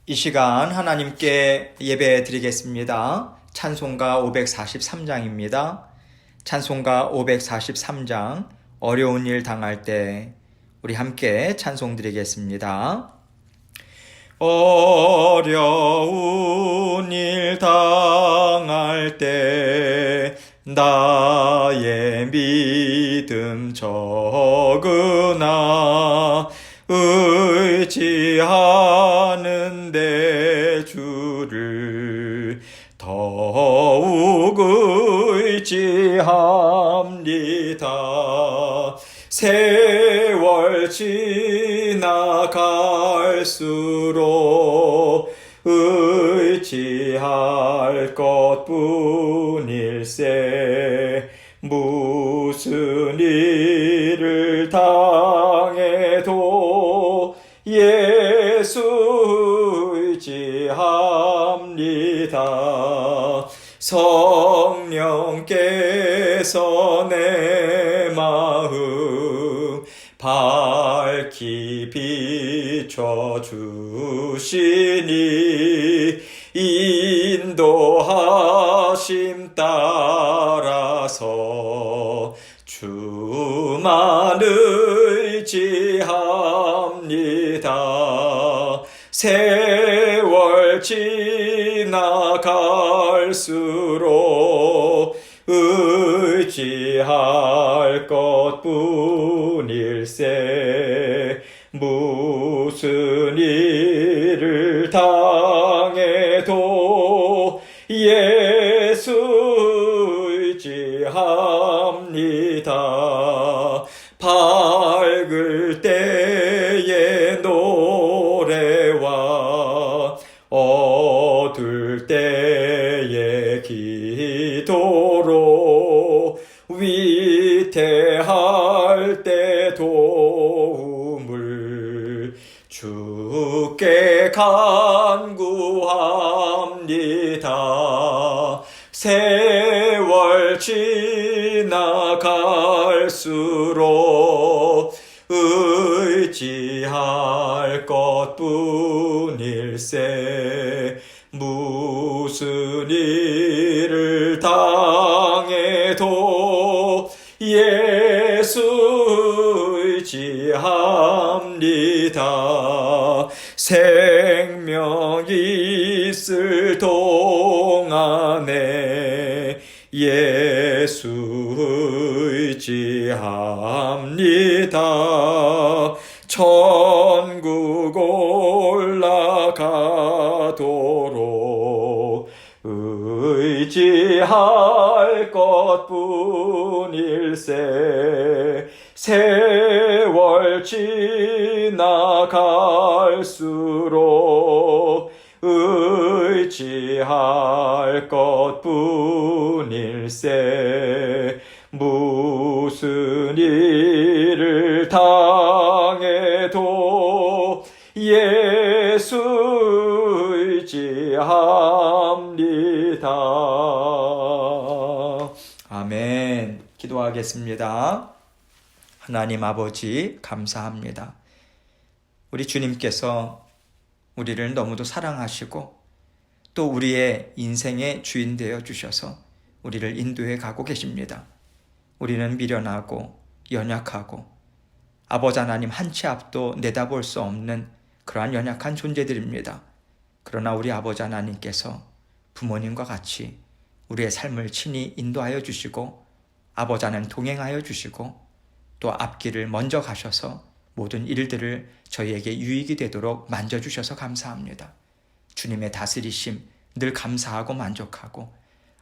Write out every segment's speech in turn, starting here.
이 시간 하나님께 예배 드리겠습니다. 찬송가 543장입니다. 찬송가 543장 어려운 일 당할 때 우리 함께 찬송 드리겠습니다. 어려운 일 당할 때 나의 믿음 적으나 의지하는데 주를 더욱 의지합니다. 세월 지나갈수록 의지할 것뿐일세. 무슨 일을 당해도 예수 의지합니다. 성령께서 내 마음 밝히 비춰주시니 인도하심 따라서 주만 의지합니다. 세월 지나갈수록 의지할 것뿐일세. 무슨 일을 당해도 예수 의지합니다. 밝을 때의 노래와 어두울 때의 기도로 위태할 때 도움을 주께 간구합니다. 세월 지나갈수록 의지할 것뿐일세. 무슨 일을 당해도 예수 의지합니다. 생명 있을 동안에 예수 의지합니다. 천국 올라가도록 의지할 것뿐일세. 세월 지나갈수록 의지할 것뿐일세. 무슨 일을 당해도 예수 의지합니다. 아멘. 기도하겠습니다. 하나님 아버지 감사합니다. 우리 주님께서 우리를 너무도 사랑하시고 또 우리의 인생의 주인 되어 주셔서 우리를 인도해 가고 계십니다. 우리는 미련하고 연약하고 아버지 하나님 한 치 앞도 내다볼 수 없는 그러한 연약한 존재들입니다. 그러나 우리 아버지 하나님께서 부모님과 같이 우리의 삶을 친히 인도하여 주시고 아버지 하나님 동행하여 주시고 또 앞길을 먼저 가셔서 모든 일들을 저희에게 유익이 되도록 만져주셔서 감사합니다. 주님의 다스리심 늘 감사하고 만족하고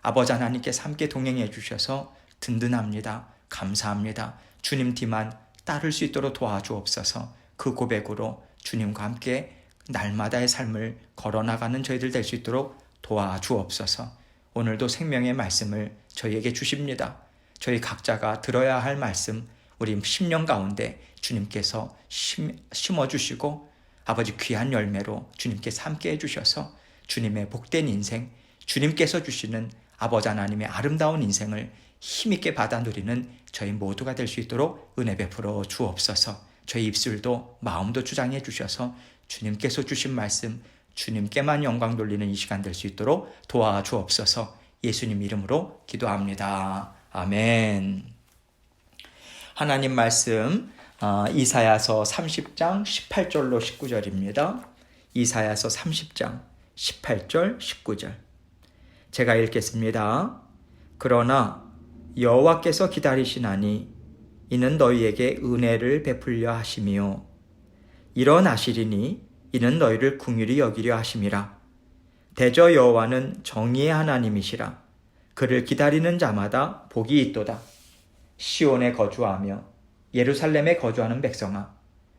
아버지 하나님께서 함께 동행해 주셔서 든든합니다. 감사합니다. 주님 뒤만 따를 수 있도록 도와주옵소서. 그 고백으로 주님과 함께 날마다의 삶을 걸어나가는 저희들 될 수 있도록 도와주옵소서. 오늘도 생명의 말씀을 저희에게 주십니다. 저희 각자가 들어야 할 말씀 우리 심령 가운데 주님께서 심어주시고 아버지 귀한 열매로 주님께서 함께 해주셔서 주님의 복된 인생, 주님께서 주시는 아버지 하나님의 아름다운 인생을 힘있게 받아 누리는 저희 모두가 될 수 있도록 은혜 베풀어 주옵소서. 저희 입술도 마음도 주장해 주셔서 주님께서 주신 말씀 주님께만 영광 돌리는 이 시간 될 수 있도록 도와주옵소서. 예수님 이름으로 기도합니다. 아멘. 하나님 말씀 이사야서 30장 18절로 19절입니다. 이사야서 30장 18절 19절 제가 읽겠습니다. 그러나 여호와께서 기다리시나니 이는 너희에게 은혜를 베풀려 하심이요 일어나시리니 이는 너희를 긍휼히 여기려 하심이라. 대저 여호와는 정의의 하나님이시라. 그를 기다리는 자마다 복이 있도다. 시온에 거주하며 예루살렘에 거주하는 백성아,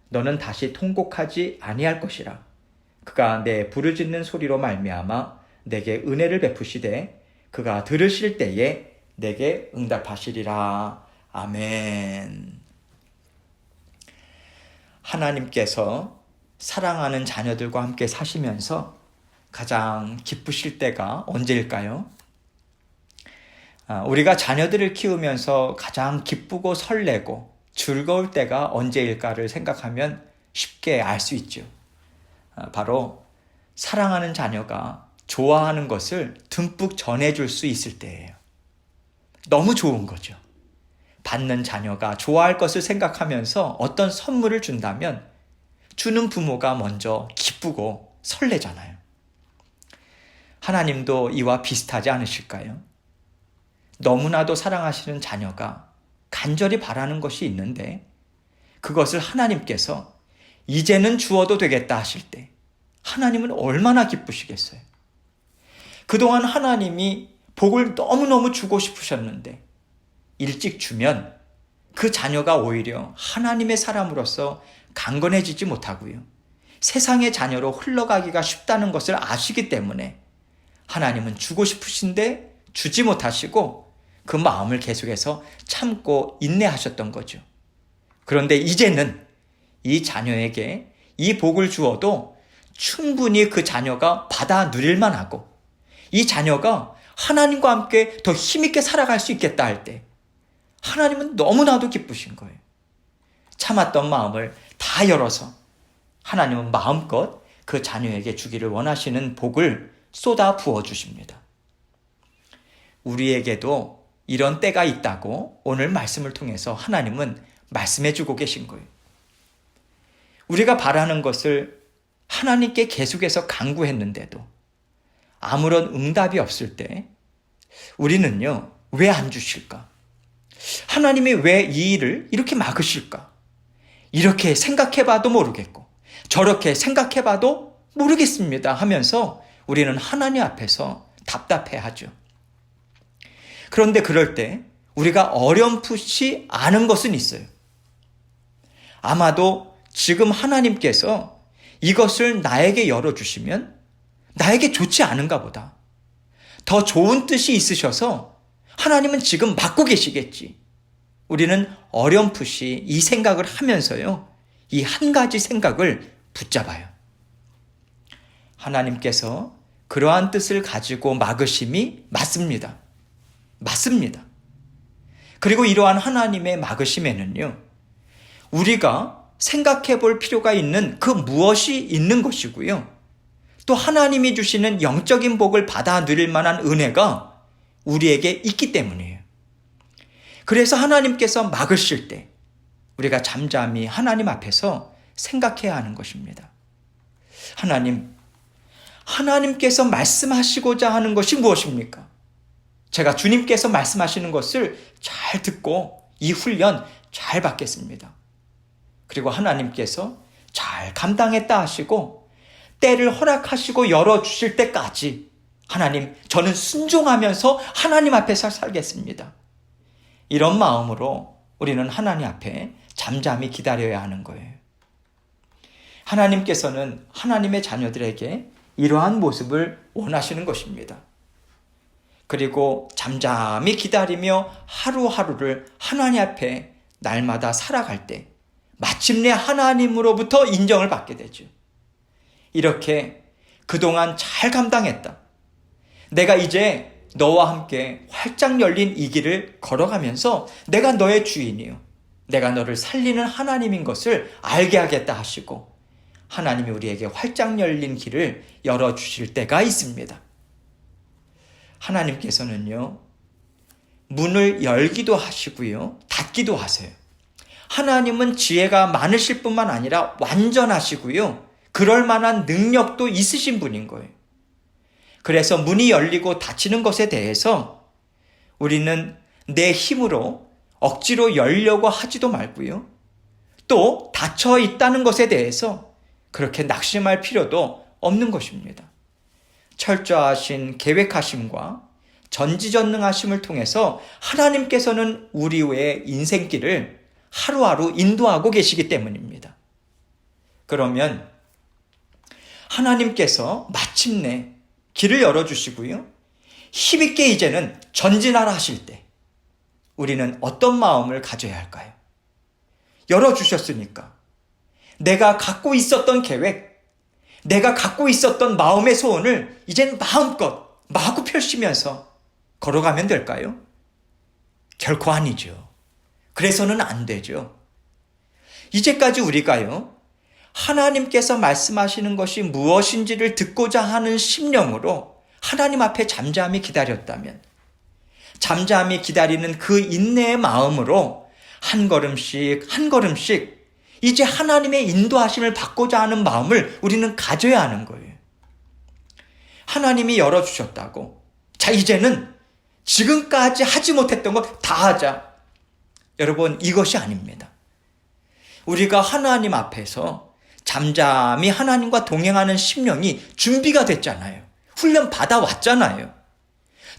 너는 다시 통곡하지 아니할 것이라. 그가 내 부르짖는 소리로 말미암아 내게 은혜를 베푸시되 그가 들으실 때에 내게 응답하시리라. 아멘. 하나님께서 사랑하는 자녀들과 함께 사시면서 가장 기쁘실 때가 언제일까요? 우리가 자녀들을 키우면서 가장 기쁘고 설레고 즐거울 때가 언제일까를 생각하면 쉽게 알 수 있죠. 바로 사랑하는 자녀가 좋아하는 것을 듬뿍 전해줄 수 있을 때예요. 너무 좋은 거죠. 받는 자녀가 좋아할 것을 생각하면서 어떤 선물을 준다면 주는 부모가 먼저 기쁘고 설레잖아요. 하나님도 이와 비슷하지 않으실까요? 너무나도 사랑하시는 자녀가 간절히 바라는 것이 있는데 그것을 하나님께서 이제는 주어도 되겠다 하실 때 하나님은 얼마나 기쁘시겠어요? 그동안 하나님이 복을 너무너무 주고 싶으셨는데 일찍 주면 그 자녀가 오히려 하나님의 사람으로서 강건해지지 못하고요. 세상의 자녀로 흘러가기가 쉽다는 것을 아시기 때문에 하나님은 주고 싶으신데 주지 못하시고 그 마음을 계속해서 참고 인내하셨던 거죠. 그런데 이제는 이 자녀에게 이 복을 주어도 충분히 그 자녀가 받아 누릴만 하고 이 자녀가 하나님과 함께 더 힘있게 살아갈 수 있겠다 할 때 하나님은 너무나도 기쁘신 거예요. 참았던 마음을 다 열어서 하나님은 마음껏 그 자녀에게 주기를 원하시는 복을 쏟아 부어주십니다. 우리에게도 이런 때가 있다고 오늘 말씀을 통해서 하나님은 말씀해주고 계신 거예요. 우리가 바라는 것을 하나님께 계속해서 간구했는데도 아무런 응답이 없을 때 우리는요, 왜 안 주실까? 하나님이 왜 이 일을 이렇게 막으실까? 이렇게 생각해봐도 모르겠고 저렇게 생각해봐도 모르겠습니다 하면서 우리는 하나님 앞에서 답답해하죠. 그런데 그럴 때 우리가 어렴풋이 아는 것은 있어요. 아마도 지금 하나님께서 이것을 나에게 열어주시면 나에게 좋지 않은가 보다. 더 좋은 뜻이 있으셔서 하나님은 지금 막고 계시겠지. 우리는 어렴풋이 이 생각을 하면서요, 이 한 가지 생각을 붙잡아요. 하나님께서 그러한 뜻을 가지고 막으심이 맞습니다. 맞습니다. 그리고 이러한 하나님의 막으심에는요, 우리가 생각해 볼 필요가 있는 그 무엇이 있는 것이고요. 또 하나님이 주시는 영적인 복을 받아 누릴 만한 은혜가 우리에게 있기 때문이에요. 그래서 하나님께서 막으실 때 우리가 잠잠히 하나님 앞에서 생각해야 하는 것입니다. 하나님께서 말씀하시고자 하는 것이 무엇입니까? 제가 주님께서 말씀하시는 것을 잘 듣고 이 훈련 잘 받겠습니다. 그리고 하나님께서 잘 감당했다 하시고 때를 허락하시고 열어주실 때까지 하나님, 저는 순종하면서 하나님 앞에서 살겠습니다. 이런 마음으로 우리는 하나님 앞에 잠잠히 기다려야 하는 거예요. 하나님께서는 하나님의 자녀들에게 이러한 모습을 원하시는 것입니다. 그리고 잠잠히 기다리며 하루하루를 하나님 앞에 날마다 살아갈 때 마침내 하나님으로부터 인정을 받게 되죠. 이렇게 그동안 잘 감당했다. 내가 이제 너와 함께 활짝 열린 이 길을 걸어가면서 내가 너의 주인이요. 내가 너를 살리는 하나님인 것을 알게 하겠다 하시고 하나님이 우리에게 활짝 열린 길을 열어주실 때가 있습니다. 하나님께서는요, 문을 열기도 하시고요, 닫기도 하세요. 하나님은 지혜가 많으실 뿐만 아니라 완전하시고요, 그럴 만한 능력도 있으신 분인 거예요. 그래서 문이 열리고 닫히는 것에 대해서 우리는 내 힘으로 억지로 열려고 하지도 말고요, 또 닫혀 있다는 것에 대해서 그렇게 낙심할 필요도 없는 것입니다. 철저하신 계획하심과 전지전능하심을 통해서 하나님께서는 우리의 인생길을 하루하루 인도하고 계시기 때문입니다. 그러면 하나님께서 마침내 길을 열어주시고요, 힘있게 이제는 전진하라 하실 때 우리는 어떤 마음을 가져야 할까요? 열어주셨으니까 내가 갖고 있었던 계획, 내가 갖고 있었던 마음의 소원을 이젠 마음껏 마구 펼치면서 걸어가면 될까요? 결코 아니죠. 그래서는 안 되죠. 이제까지 우리가요, 하나님께서 말씀하시는 것이 무엇인지를 듣고자 하는 심령으로 하나님 앞에 잠잠히 기다렸다면, 잠잠히 기다리는 그 인내의 마음으로 한 걸음씩 한 걸음씩 이제 하나님의 인도하심을 받고자 하는 마음을 우리는 가져야 하는 거예요. 하나님이 열어주셨다고, 자, 이제는 지금까지 하지 못했던 것 다 하자. 여러분, 이것이 아닙니다. 우리가 하나님 앞에서 잠잠히 하나님과 동행하는 심령이 준비가 됐잖아요. 훈련 받아왔잖아요.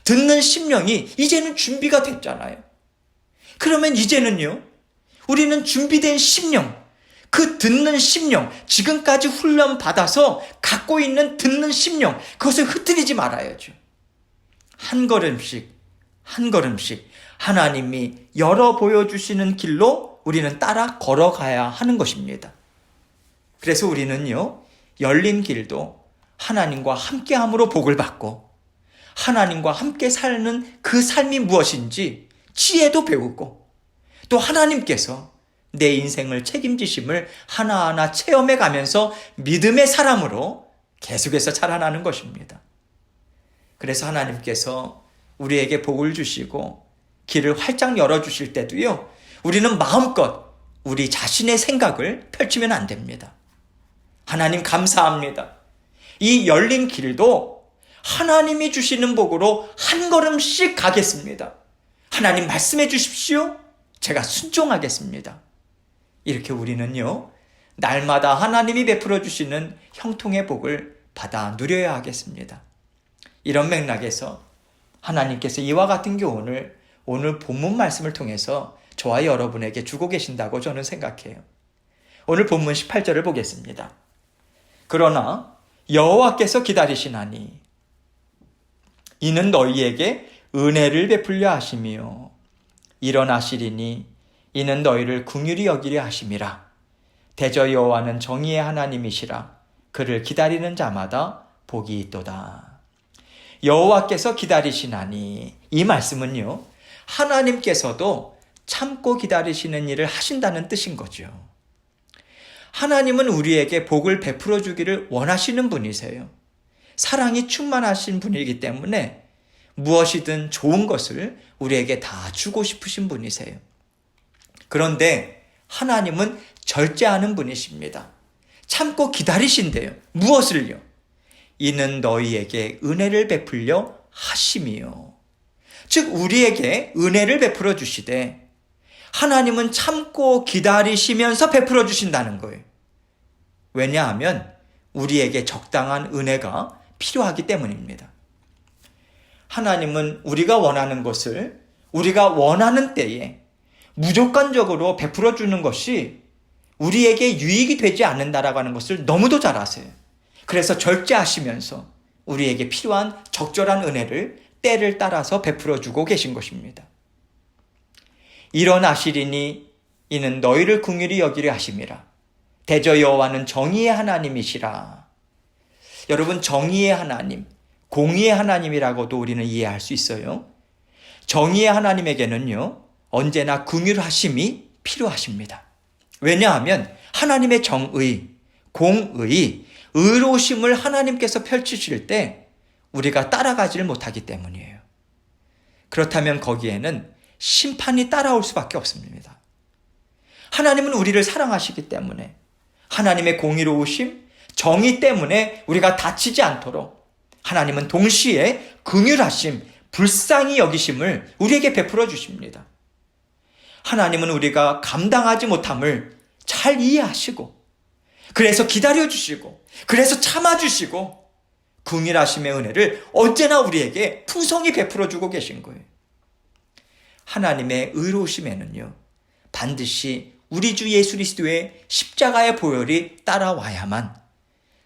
듣는 심령이 이제는 준비가 됐잖아요. 그러면 이제는요, 우리는 준비된 심령, 그 듣는 심령, 지금까지 훈련 받아서 갖고 있는 듣는 심령, 그것을 흐트리지 말아야죠. 한 걸음씩 한 걸음씩 하나님이 열어 보여주시는 길로 우리는 따라 걸어가야 하는 것입니다. 그래서 우리는요, 열린 길도 하나님과 함께함으로 복을 받고, 하나님과 함께 사는 그 삶이 무엇인지 지혜도 배우고, 또 하나님께서 내 인생을 책임지심을 하나하나 체험해 가면서 믿음의 사람으로 계속해서 자라나는 것입니다. 그래서 하나님께서 우리에게 복을 주시고 길을 활짝 열어주실 때도요, 우리는 마음껏 우리 자신의 생각을 펼치면 안 됩니다. 하나님 감사합니다. 이 열린 길도 하나님이 주시는 복으로 한 걸음씩 가겠습니다. 하나님 말씀해 주십시오. 제가 순종하겠습니다. 이렇게 우리는요, 날마다 하나님이 베풀어 주시는 형통의 복을 받아 누려야 하겠습니다. 이런 맥락에서 하나님께서 이와 같은 교훈을 오늘 본문 말씀을 통해서 저와 여러분에게 주고 계신다고 저는 생각해요. 오늘 본문 18절을 보겠습니다. 그러나 여호와께서 기다리시나니 이는 너희에게 은혜를 베풀려 하심이요 일어나시리니 이는 너희를 긍휼히 여기려 하심이라. 대저 여호와는 정의의 하나님이시라. 그를 기다리는 자마다 복이 있도다. 여호와께서 기다리시나니, 이 말씀은요, 하나님께서도 참고 기다리시는 일을 하신다는 뜻인 거죠. 하나님은 우리에게 복을 베풀어 주기를 원하시는 분이세요. 사랑이 충만하신 분이기 때문에 무엇이든 좋은 것을 우리에게 다 주고 싶으신 분이세요. 그런데 하나님은 절제하는 분이십니다. 참고 기다리신대요. 무엇을요? 이는 너희에게 은혜를 베풀려 하심이요. 즉 우리에게 은혜를 베풀어 주시되 하나님은 참고 기다리시면서 베풀어 주신다는 거예요. 왜냐하면 우리에게 적당한 은혜가 필요하기 때문입니다. 하나님은 우리가 원하는 것을 우리가 원하는 때에 무조건적으로 베풀어 주는 것이 우리에게 유익이 되지 않는다라고 하는 것을 너무도 잘 아세요. 그래서 절제하시면서 우리에게 필요한 적절한 은혜를 때를 따라서 베풀어 주고 계신 것입니다. 일어나시리니 이는 너희를 긍휼히 여기려 하심이라. 대저 여호와는 정의의 하나님이시라. 여러분, 정의의 하나님, 공의의 하나님이라고도 우리는 이해할 수 있어요. 정의의 하나님에게는요, 언제나 긍휼하심이 필요하십니다. 왜냐하면 하나님의 정의, 공의, 의로우심을 하나님께서 펼치실 때 우리가 따라가지를 못하기 때문이에요. 그렇다면 거기에는 심판이 따라올 수밖에 없습니다. 하나님은 우리를 사랑하시기 때문에 하나님의 공의로우심, 정의 때문에 우리가 다치지 않도록 하나님은 동시에 긍휼하심, 불쌍히 여기심을 우리에게 베풀어 주십니다. 하나님은 우리가 감당하지 못함을 잘 이해하시고 그래서 기다려주시고 그래서 참아주시고 긍휼하심의 은혜를 언제나 우리에게 풍성히 베풀어주고 계신 거예요. 하나님의 의로우심에는요, 반드시 우리 주 예수 그리스도의 십자가의 보혈이 따라와야만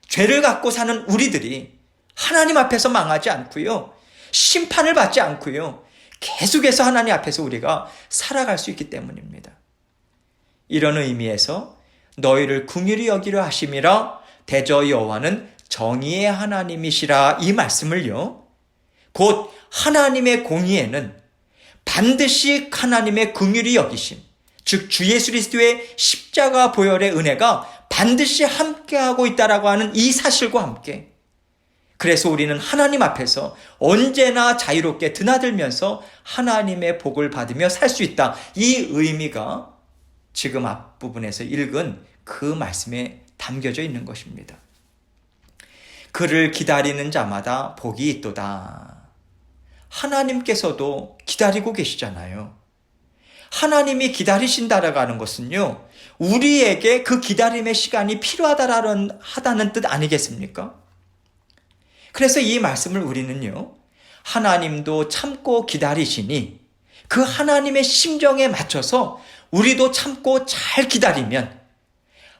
죄를 갖고 사는 우리들이 하나님 앞에서 망하지 않고요, 심판을 받지 않고요, 계속해서 하나님 앞에서 우리가 살아갈 수 있기 때문입니다. 이런 의미에서 너희를 긍휼히 여기려 하심이라 대저 여호와는 정의의 하나님이시라, 이 말씀을요, 곧 하나님의 공의에는 반드시 하나님의 긍휼히 여기심, 즉 주 예수 그리스도의 십자가 보혈의 은혜가 반드시 함께하고 있다라고 하는 이 사실과 함께, 그래서 우리는 하나님 앞에서 언제나 자유롭게 드나들면서 하나님의 복을 받으며 살 수 있다. 이 의미가 지금 앞부분에서 읽은 그 말씀에 담겨져 있는 것입니다. 그를 기다리는 자마다 복이 있도다. 하나님께서도 기다리고 계시잖아요. 하나님이 기다리신다라고 하는 것은요, 우리에게 그 기다림의 시간이 필요하다는 뜻 아니겠습니까? 그래서 이 말씀을 우리는요, 하나님도 참고 기다리시니 그 하나님의 심정에 맞춰서 우리도 참고 잘 기다리면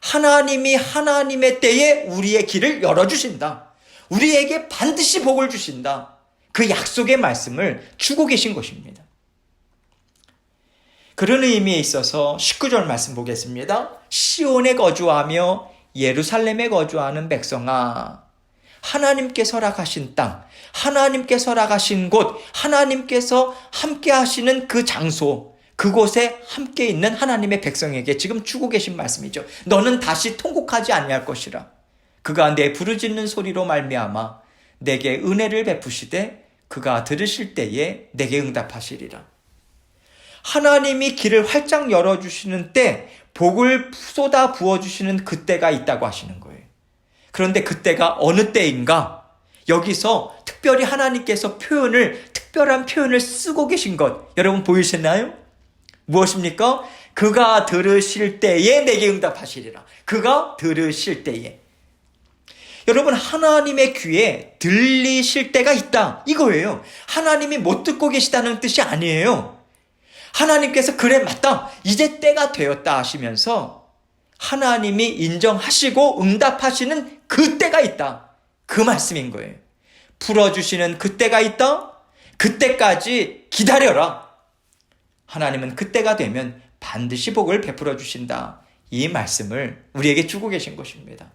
하나님이 하나님의 때에 우리의 길을 열어주신다. 우리에게 반드시 복을 주신다. 그 약속의 말씀을 주고 계신 것입니다. 그런 의미에 있어서 19절 말씀 보겠습니다. 시온에 거주하며 예루살렘에 거주하는 백성아, 하나님께서 허락하신 땅, 하나님께서 허락하신 곳, 하나님께서 함께 하시는 그 장소, 그곳에 함께 있는 하나님의 백성에게 지금 주고 계신 말씀이죠. 너는 다시 통곡하지 아니할 것이라. 그가 내 부르짖는 소리로 말미암아 내게 은혜를 베푸시되 그가 들으실 때에 내게 응답하시리라. 하나님이 길을 활짝 열어주시는 때, 복을 쏟아 부어주시는 그때가 있다고 하시는 거예요. 그런데 그때가 어느 때인가? 여기서 특별히 하나님께서 특별한 표현을 쓰고 계신 것, 여러분 보이시나요? 무엇입니까? 그가 들으실 때에 내게 응답하시리라. 그가 들으실 때에. 여러분, 하나님의 귀에 들리실 때가 있다, 이거예요. 하나님이 못 듣고 계시다는 뜻이 아니에요. 하나님께서 그래 맞다, 이제 때가 되었다 하시면서 하나님이 인정하시고 응답하시는 그 때가 있다, 그 말씀인 거예요. 풀어주시는 그 때가 있다. 그때까지 기다려라. 하나님은 그때가 되면 반드시 복을 베풀어 주신다. 이 말씀을 우리에게 주고 계신 것입니다.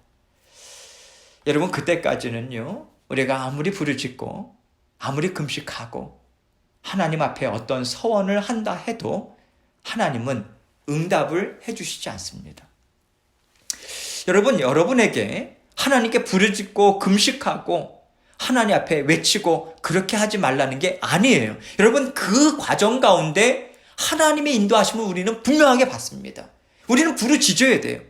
여러분, 그때까지는요, 우리가 아무리 부르짖고 아무리 금식하고 하나님 앞에 어떤 서원을 한다 해도 하나님은 응답을 해주시지 않습니다. 여러분, 여러분에게 하나님께 부르짖고 금식하고 하나님 앞에 외치고 그렇게 하지 말라는 게 아니에요. 여러분, 그 과정 가운데 하나님의 인도하심을 우리는 분명하게 받습니다. 우리는 부르짖어야 돼요.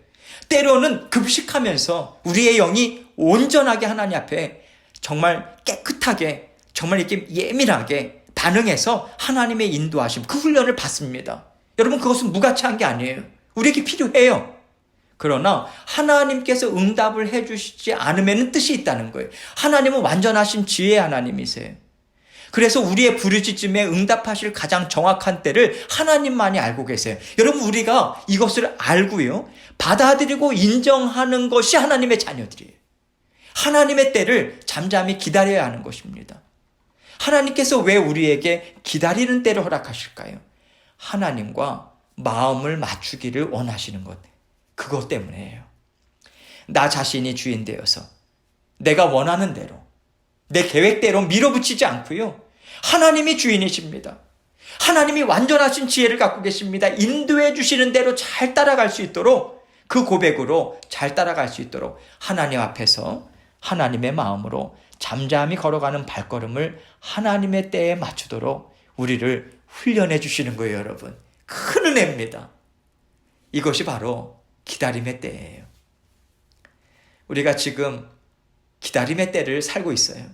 때로는 금식하면서 우리의 영이 온전하게 하나님 앞에 정말 깨끗하게, 정말 이렇게 예민하게 반응해서 하나님의 인도하심, 그 훈련을 받습니다. 여러분, 그것은 무가치한 게 아니에요. 우리에게 필요해요. 그러나 하나님께서 응답을 해주시지 않으면 뜻이 있다는 거예요. 하나님은 완전하신 지혜의 하나님이세요. 그래서 우리의 부르짖음에 응답하실 가장 정확한 때를 하나님만이 알고 계세요. 여러분, 우리가 이것을 알고요, 받아들이고 인정하는 것이 하나님의 자녀들이에요. 하나님의 때를 잠잠히 기다려야 하는 것입니다. 하나님께서 왜 우리에게 기다리는 때를 허락하실까요? 하나님과 마음을 맞추기를 원하시는 것, 그것 때문이에요. 나 자신이 주인 되어서 내가 원하는 대로, 내 계획대로 밀어붙이지 않고요, 하나님이 주인이십니다. 하나님이 완전하신 지혜를 갖고 계십니다. 인도해 주시는 대로 잘 따라갈 수 있도록 그 고백으로 잘 따라갈 수 있도록 하나님 앞에서 하나님의 마음으로 잠잠히 걸어가는 발걸음을 하나님의 때에 맞추도록 우리를 훈련해 주시는 거예요, 여러분. 큰 은혜입니다. 이것이 바로 기다림의 때예요. 우리가 지금 기다림의 때를 살고 있어요.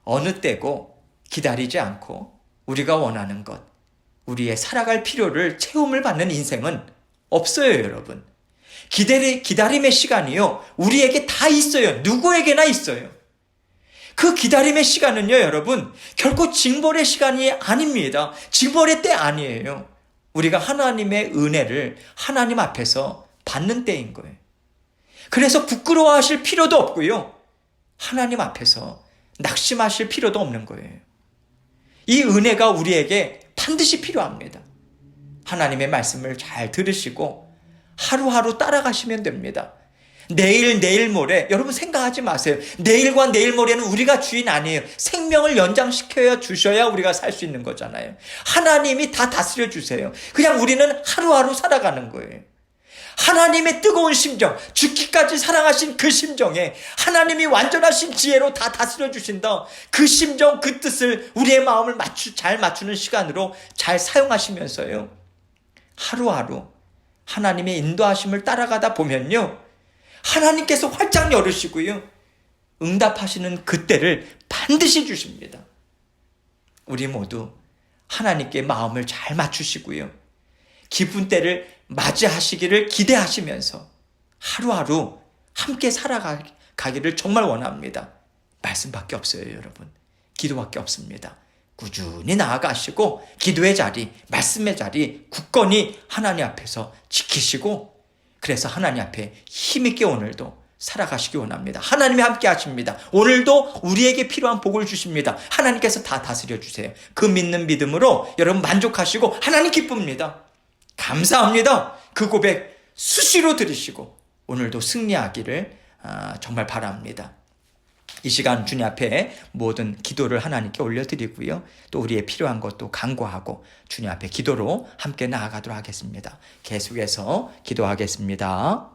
어느 때고 기다리지 않고 우리가 원하는 것, 우리의 살아갈 필요를 체험을 받는 인생은 없어요, 여러분. 기다림의 시간이요, 우리에게 다 있어요. 누구에게나 있어요. 그 기다림의 시간은요, 여러분, 결코 징벌의 시간이 아닙니다. 징벌의 때 아니에요. 우리가 하나님의 은혜를 하나님 앞에서 받는 때인 거예요. 그래서 부끄러워하실 필요도 없고요, 하나님 앞에서 낙심하실 필요도 없는 거예요. 이 은혜가 우리에게 반드시 필요합니다. 하나님의 말씀을 잘 들으시고 하루하루 따라가시면 됩니다. 내일 모레, 여러분 생각하지 마세요. 내일과 내일 모레는 우리가 주인 아니에요. 생명을 연장시켜야 주셔야 우리가 살 수 있는 거잖아요. 하나님이 다 다스려 주세요. 그냥 우리는 하루하루 살아가는 거예요. 하나님의 뜨거운 심정, 죽기까지 사랑하신 그 심정에 하나님이 완전하신 지혜로 다 다스려 주신다. 그 심정, 그 뜻을 우리의 마음을 잘 맞추는 시간으로 잘 사용하시면서요, 하루하루 하나님의 인도하심을 따라가다 보면요, 하나님께서 활짝 열으시고요, 응답하시는 그때를 반드시 주십니다. 우리 모두 하나님께 마음을 잘 맞추시고요, 기쁜 때를 맞이하시기를 기대하시면서 하루하루 함께 살아가기를 정말 원합니다. 말씀밖에 없어요, 여러분. 기도밖에 없습니다. 꾸준히 나아가시고 기도의 자리, 말씀의 자리 굳건히 하나님 앞에서 지키시고, 그래서 하나님 앞에 힘있게 오늘도 살아가시기 원합니다. 하나님이 함께 하십니다. 오늘도 우리에게 필요한 복을 주십니다. 하나님께서 다 다스려 주세요. 그 믿는 믿음으로 여러분 만족하시고 하나님 기쁩니다. 감사합니다. 그 고백 수시로 들으시고 오늘도 승리하기를 정말 바랍니다. 이 시간 주님 앞에 모든 기도를 하나님께 올려드리고요, 또 우리의 필요한 것도 간구하고 주님 앞에 기도로 함께 나아가도록 하겠습니다. 계속해서 기도하겠습니다.